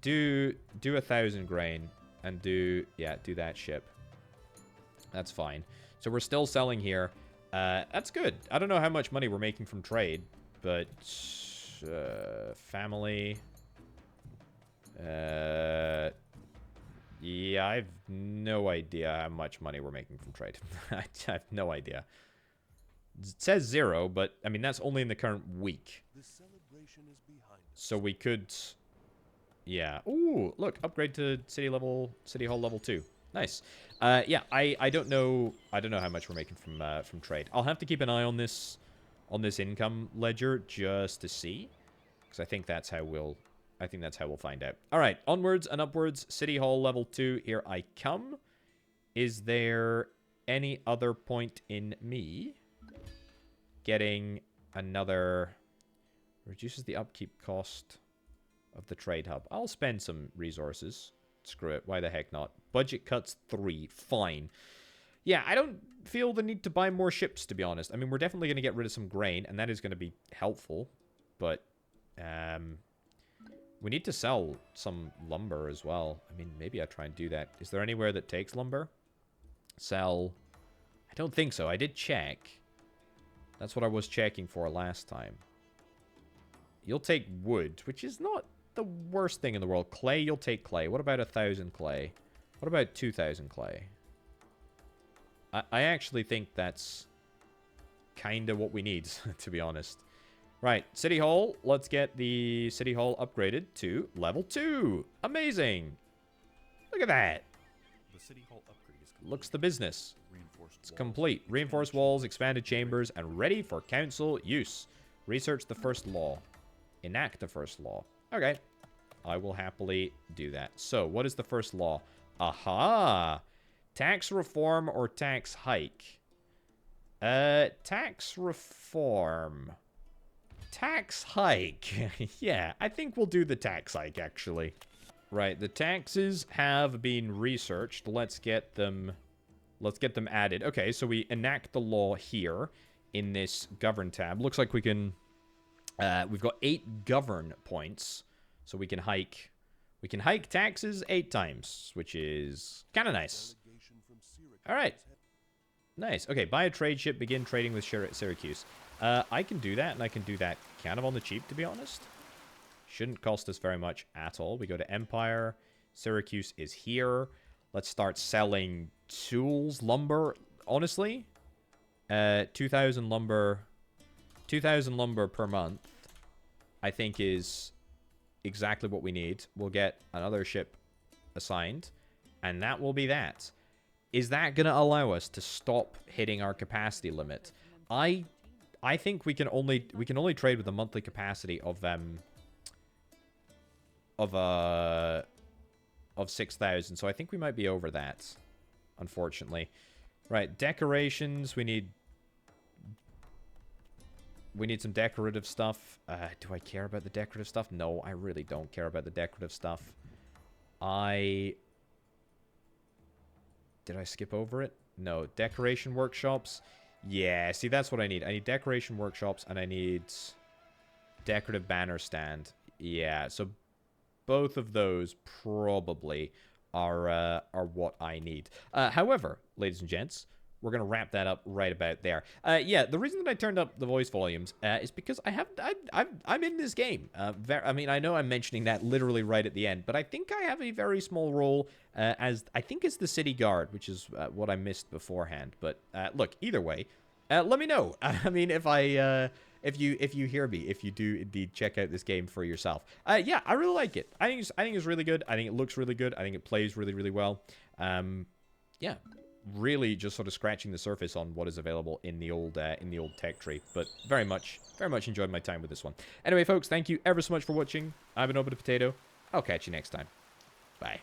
Do 1,000 grain and do that ship. That's fine. So we're still selling here. That's good. I don't know how much money we're making from trade, but family. Yeah, I have no idea how much money we're making from trade. I have no idea. It says 0, but I mean that's only in the current week. So we could, yeah. Ooh, look, upgrade to city hall level 2. Nice. Yeah, I don't know how much we're making from trade. I'll have to keep an eye on this income ledger just to see, because I think that's how we'll find out. All right, onwards and upwards. City hall level 2. Here I come. Is there any other point in me getting another? Reduces the upkeep cost of the trade hub. I'll spend some resources. Screw it. Why the heck not? Budget cuts 3. Fine. Yeah, I don't feel the need to buy more ships, to be honest. I mean, we're definitely going to get rid of some grain, and that is going to be helpful. But, we need to sell some lumber as well. I mean, maybe I try and do that. Is there anywhere that takes lumber? Sell. I don't think so. I did check. That's what I was checking for last time. You'll take wood, which is not the worst thing in the world. Clay, you'll take clay. What about 1,000 clay? What about 2,000 clay? I actually think that's kind of what we need, to be honest. Right, City Hall. Let's get the City Hall upgraded to level 2. Amazing. Look at that. The City Hall upgrade is complete. Looks the business. It's complete. Reinforced walls, expanded chambers, and ready for council use. Research the first law. Enact the first law. Okay. I will happily do that. So, what is the first law? Aha! Tax reform or tax hike? Tax reform. Tax hike. Yeah, I think we'll do the tax hike, actually. Right, the taxes have been researched. Let's get them added. Okay, so we enact the law here in this govern tab. Looks like we can we've got 8 govern points, so we can hike taxes 8 times, which is kind of nice. All right. Nice. Okay, buy a trade ship, begin trading with Syracuse. I can do that, and I can do that kind of on the cheap, to be honest. Shouldn't cost us very much at all. We go to Empire. Syracuse is here. Let's start selling tools, lumber. Honestly, 2,000 lumber per month, I think is exactly what we need. We'll get another ship assigned, and that will be that. Is that going to allow us to stop hitting our capacity limit? I think we can only trade with a monthly capacity of 6,000. So I think we might be over that, unfortunately. Right, decorations. We need some decorative stuff. Do I care about the decorative stuff? No, I really don't care about the decorative stuff. Did I skip over it? No. Decoration workshops. Yeah, see, that's what I need. I need decoration workshops, and I need decorative banner stand. Yeah, so both of those probably are what I need. However, ladies and gents, we're going to wrap that up right about there. Yeah, the reason that I turned up the voice volumes is because I'm in this game. I mean, I know I'm mentioning that literally right at the end, but I think I have a very small role as the city guard, which is what I missed beforehand. But look, either way, let me know. I mean, if you hear me, if you do indeed check out this game for yourself. Yeah, I really like it. I think it's really good. I think it looks really good. I think it plays really, really well. Yeah. Really just sort of scratching the surface on what is available in the old tech tree, but very much enjoyed my time with this one. Anyway, folks, thank you ever so much for watching. I've been Orbital Potato. I'll catch you next time. Bye.